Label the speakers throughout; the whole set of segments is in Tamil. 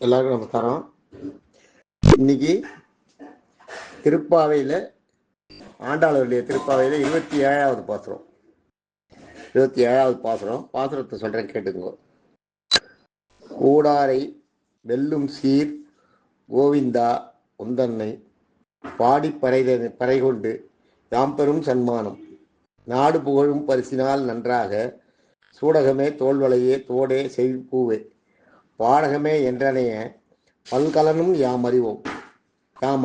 Speaker 1: எல்லாருக்கும் நமஸ்காரம். இன்னைக்கு திருப்பாவையில் ஆண்டாளருடைய திருப்பாவையில் 27வது பாசுரம். 27வது பாசுரத்தை சொல்றேன், கேட்டுக்கோ. கூடாரை வெல்லும் சீர் கோவிந்தா உந்தன்னை பாடி பறைகொண்டு யாம்பெரும் சன்மானம் நாடு புகழும் பரிசினால் நன்றாக சூடகமே தோல்வளையே தோடே செவிப்பூவே பாடகமே என்றனைய பல்கலனும் யாம்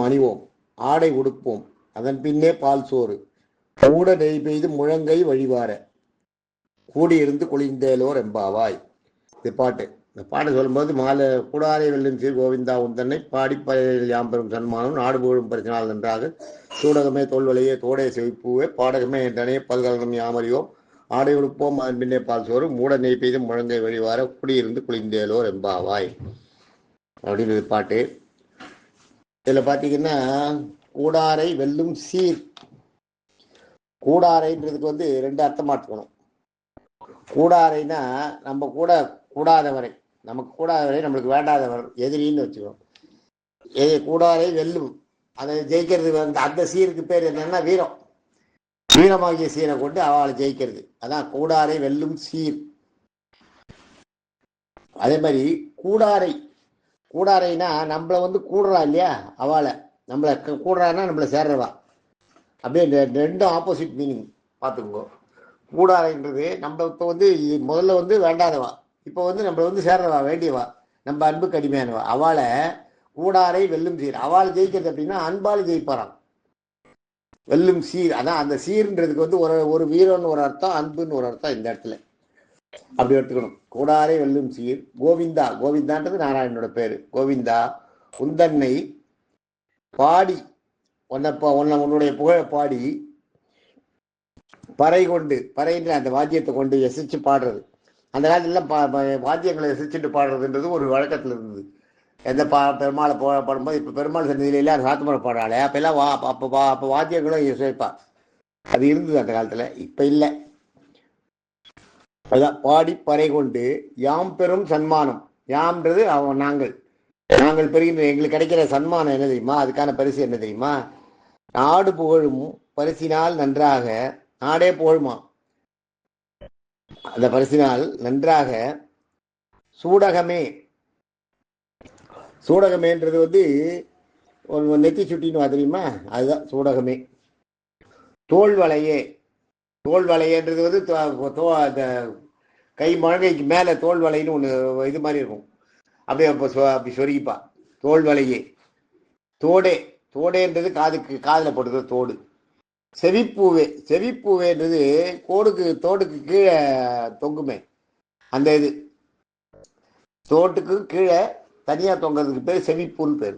Speaker 1: அணிவோம் ஆடை உடுப்போம் அதன் பின்னே பால் சோறு கூட நெய் பெய்து முழங்கை வழிவார கூடியிருந்து குளிர்ந்தேலோர் எம்பாவாய். இது பாட்டு. இந்த பாட்டு சொல்லும்போது கூடாரை வெல்லும் சீர் கோவிந்தா உந்தன்னை பாடிப்பறையில் யாம்பெரும் சன்மானம் நாடு புகழும் பரிசினால் நன்றாக சூடகமே தோல்வளையே தோடே செவிப்பூவே பாடகமே என்றனைய பல்கலனும் யாம் அறிவோம் ஆடை உடுப்போம் அதன் பின்னே பால் சோறு மூட நெய் பெய்து முழங்கை வழிவார குடியிருந்து குளிந்தேலோர் எம்பாவாய் அப்படின்னு பாட்டு. இதுல பாத்தீங்கன்னா கூடாரை வெல்லும் சீர். கூடாரைன்றதுக்கு ரெண்டு அர்த்தம் மாற்றணும். கூடாரைனா நம்ம கூட கூடாதவரை, நமக்கு கூடாதவரை நம்மளுக்கு வேண்டாதவர் எதிரின்னு வச்சுக்கணும். கூடாரை வெல்லும், அதை ஜெயிக்கிறது அந்த சீருக்கு பேர் என்னன்னா வீரம். வீரமாகிய சீரை கொண்டு அவளை ஜெயிக்கிறது, அதான் கூடாரை வெல்லும் சீர். அதே மாதிரி கூடாரைனா நம்மளை கூடுறா இல்லையா, அவளை நம்மளை கூடுறான்னா நம்மளை சேர்றவா. அப்படியே ரெண்டும் ஆப்போசிட் மீனிங் பார்த்துக்கோ. கூடாரைன்றது நம்ம இப்போ முதல்ல வேண்டாதவா, இப்போ நம்மளை சேர்றவா, வேண்டியவா, நம்ம அன்புக்கு அடிமையானவா. அவளை கூடாரை வெல்லும் சீர். அவளை ஜெயிக்கிறது அப்படின்னா அன்பால் ஜெயிப்பாராம். வெல்லும் சீர், அதான் அந்த சீர்ன்றதுக்கு ஒரு வீரன்னு ஒரு அர்த்தம், அன்புன்னு ஒரு அர்த்தம் இந்த இடத்துல. அப்படி எடுத்துக்கணும். கூடாரை வெல்லும் சீர் கோவிந்தா. கோவிந்தான்றது நாராயணனோட பேரு. கோவிந்தா உந்தன்னை பாடி உன்னுடைய புகழ பாடி பறை கொண்டு, பறைன்ற அந்த வாத்தியத்தை கொண்டு எசிச்சு பாடுறது. அந்த காலத்துல வாத்தியங்களை எசிச்சுட்டு பாடுறதுன்றது ஒரு வழக்கத்துல இருந்தது. எந்த பெருமாளை பாடும்போது இப்போ பெருமாள் சன்னதியில எல்லாரும் சாத்துமுறை பாடுறாளே, அப்பெல்லாம் அப்போ வாத்தியங்களும் இசைப்பா. அது இருந்தது அந்த காலத்துல, இப்ப இல்லை. அதான் பாடி பறை கொண்டு யாம் பெரும் சன்மானம். யாம்ன்றது நாங்கள் பெறுகின்ற எங்களுக்கு கிடைக்கிற சன்மானம் என்ன தெரியுமா? அதுக்கான பரிசு என்ன தெரியுமா? நாடு புகழும் பரிசினால் நன்றாக, நாடே புகழுமா அந்த பரிசினால் நன்றாக சூடகமே. சூடகமேன்றது ஒரு நெத்தி சுட்டின்னு தெரியுமா, அதுதான் சூடகமே. தோல்வளையே. தோல்வளையன்றது கை முழங்கைக்கு மேல தோல்வளைன்னு ஒண்ணு இது மாதிரி இருக்கும், அப்படியே அப்படி சொருகிப்பா. தோல்வளையே. தோடேன்றது காதுல போட்டுக்கிறது தோடு. செவிப்பூவே. செவிப்பூவேன்றது தோடுக்கு கீழே தொங்குமே, அந்த இது தோட்டுக்கு கீழே தனியா தொங்குறதுக்கு பேர் செவிப்பூன்னு பேரு.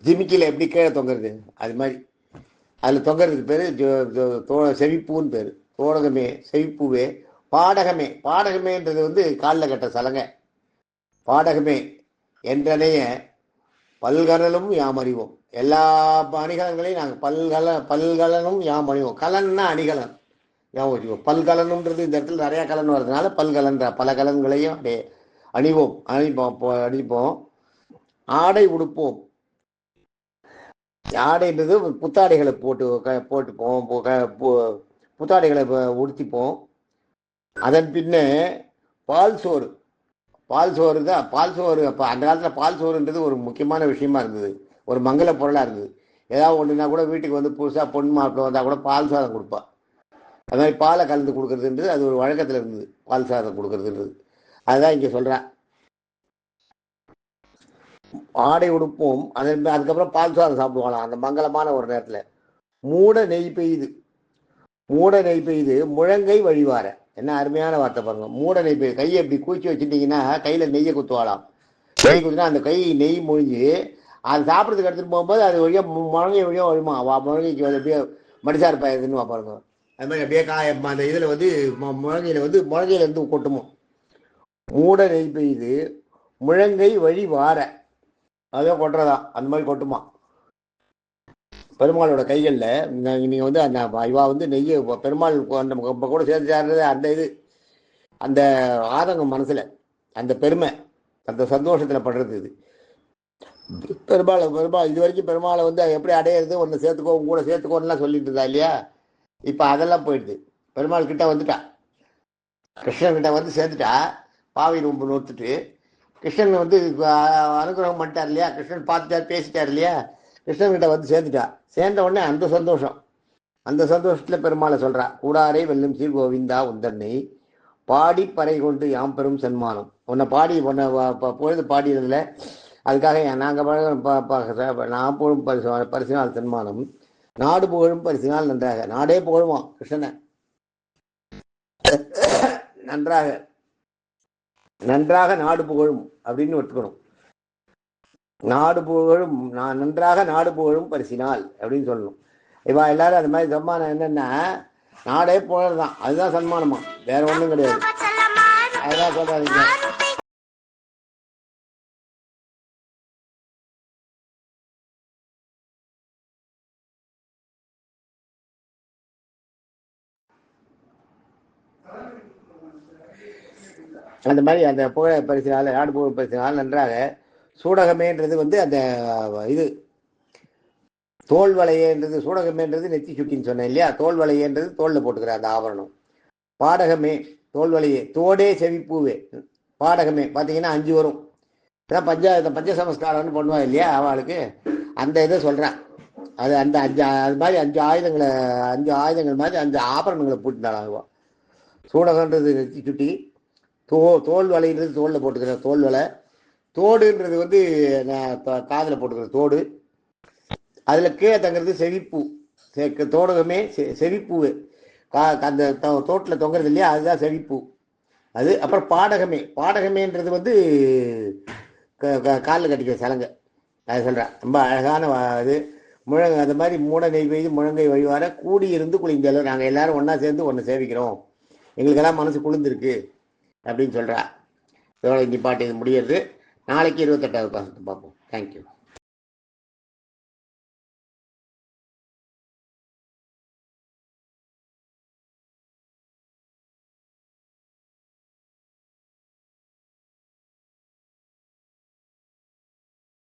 Speaker 1: ஜிமிக்கில எப்படி கீழே தொங்குறது அது மாதிரி அதுல தொங்குறதுக்கு பேரு செவிப்பூன்னு பேரு. தோடகமே செவிப்பூவே. பாடகமே. பாடகமேன்றது காலில் கட்ட சலங்க. பாடகமே என்றனைய பல்கலனும் யாம் அறிவோம். எல்லா அணிகலன்களையும் நாங்கள் பல்கலனும் யாம் அணிவோம். கலன்னா அணிகலன் ஞாபகம் வச்சுக்கோ. பல்கலனுன்றது இந்த இடத்துல நிறைய கலன் வர்றதுனால பல்கலன்ற பல கலன்களையும் அப்படியே அணிப்போம். ஆடை உடுப்போம். ஆடைன்றது புத்தாடைகளை போட்டுப்போம், புத்தாடைகளை உடுத்திப்போம். அதன் பின்ன பால் சோறு. அப்ப அந்த காலத்துல பால் சோறுன்றது ஒரு முக்கியமான விஷயமா இருந்தது, ஒரு மங்கள பொருளா இருந்தது. ஏதாவது ஒண்ணுன்னா கூட வீட்டுக்கு புதுசா பொண்ணு மாப்பிள்ள வந்தா கூட பால் சாதம் கொடுப்பா. அது மாதிரி பாலை கலந்து கொடுக்கறதுன்றது அது ஒரு வழக்கத்துல இருந்தது, பால் சாதம் கொடுக்கறதுன்றது. அதுதான் இங்க சொல்றேன். ஆடை உடுப்போம், அதுக்கப்புறம் பால் சாதம் சாப்பிடுவாங்களாம் அந்த மங்களமான ஒரு நேரத்துல. மூட நெய் பெய்து முழங்கை வழிவார. என்ன அருமையான வார்த்தை பாருங்க. மூட நெய் பெய்து, கையை எப்படி கூச்சி வச்சுட்டீங்கன்னா கையில நெய்யை குத்துவாளாம். நெய் குத்துனா அந்த கை நெய் மொழிஞ்சு அது சாப்பிட்றதுக்கு எடுத்துட்டு போகும்போது அது வழியா முழங்கை வழியா வழுமா. முழங்கைக்கு அப்படியே மடிசார் பாயிருதுன்னு பாருங்க. அது மாதிரி அப்படியே அந்த இதுல முழங்கையில இருந்து கொட்டுமோ. மூட நெய் பெய்து முழங்கை வழி வார, அதே கொட்டுறதா அந்த மாதிரி கொட்டுமா பெருமாளோட கைகள்ல. நீங்க அந்த இவா நெய்ய பெருமாள் நம்ம கூட சேர்ந்து சேர்றது அந்த இது, அந்த ஆதங்கம் மனசுல, அந்த பெருமை அந்த சந்தோஷத்தில் படுறது இது. பெருமாள் இது வரைக்கும் பெருமாளை வந்து எப்படி அடையிறது, ஒன்று சேர்த்துக்கோ கூட சேர்த்துக்கோன்னுலாம் சொல்லிட்டு இருந்தா இல்லையா. இப்போ அதெல்லாம் போயிடுது. பெருமாள் கிட்ட வந்துட்டா, கிருஷ்ணன் கிட்ட வந்து சேர்ந்துட்டா, பாவை நோம்பு நோத்துட்டு கிருஷ்ணன் வந்து அனுகிரகம் பண்ணிட்டார் இல்லையா, கிருஷ்ணன் பார்த்துட்டார் பேசிட்டார் இல்லையா, கிருஷ்ணன் கிட்ட வந்து சேர்ந்துட்டா. சேர்ந்த உடனே அந்த சந்தோஷம், அந்த சந்தோஷத்தில் பெருமாளை சொல்றா, கூடாரே வெல்லும் சீர் கோவிந்தா உந்தன்னை பாடி பறை கொண்டு யாம் பெரும் சன்மானம். உன்னை பாடி உன்னை பொழுது பாடியதில்லை, அதுக்காக நாங்கள் நான் புகழும் பரிசினால் சன்மானம், நாடு புகழும் பரிசினால் நன்றாக. நாடே புகழுவான் கிருஷ்ணனை, நன்றாக நன்றாக நாடு புகழும் அப்படின்னு ஒத்துக்கணும். நாடு புகழும் நன்றாக நாடு புகழும் பரிசினால் அப்படின்னு சொல்லணும். இவா எல்லாரும் அது மாதிரி சன்மானம் என்னன்னா நாடே புகழ்தான், அதுதான் சன்மானமா, வேற ஒன்றும் கிடையாது. அதுதான் சொல்றாங்க. அந்த மாதிரி அந்த புகழ பரிசினால் நாடு புகழ் பரிசினால் நன்றாக. சூடகமேன்றது வந்து அந்த இது தோல் வளையன்றது, சூடகமேன்றது நெத்தி சுட்டின்னு சொன்னேன் இல்லையா, தோல் வளையன்றது தோல்ல போட்டுக்கிற அந்த ஆபரணம். பாடகமே தோல் வளையே, தோடே செவிப்பூவே. பாடகமே பார்த்தீங்கன்னா 5 வரும். இதான் பஞ்ச சமஸ்காரம்னு பண்ணுவா இல்லையா அவளுக்கு, அந்த இதை சொல்கிறேன். அது அந்த 5 அது மாதிரி 5 ஆயுதங்கள் மாதிரி 5 ஆபரணங்களை போட்டுட்டாளாகுவோம். சூடகன்றது நெத்தி சுட்டி, தோல் வலைன்றது தோலில் போட்டுக்கிற தோல் வலை, தோடுன்றது வந்து காதில் போட்டுக்கிற தோடு, அதில் கீழே தங்கிறது செவிப்பூ. தோடகமே செவிப்பூவு, அந்த தோட்டில் தொங்குறது இல்லையா, அதுதான் செவிப்பூ அது. அப்புறம் பாடகமேன்றது வந்து காலில் கட்டிக்கிற சலங்கை, அது சொல்கிறேன். ரொம்ப அழகான இது. அந்த மாதிரி மூட நெய் பெய்து முழங்கை வழிவார கூடியிருந்து குளிந்தாலும் நாங்கள் எல்லாரும் ஒன்றா சேர்ந்து ஒன்று சேவிக்கிறோம், எங்களுக்கெல்லாம் மனசு குளிர்ந்துருக்கு அப்படின்னு சொல்கிறா. இதோட இந்த பாட்டு இது முடியறது. நாளைக்கு 28வது பாசத்தை பார்ப்போம். தேங்க்யூ.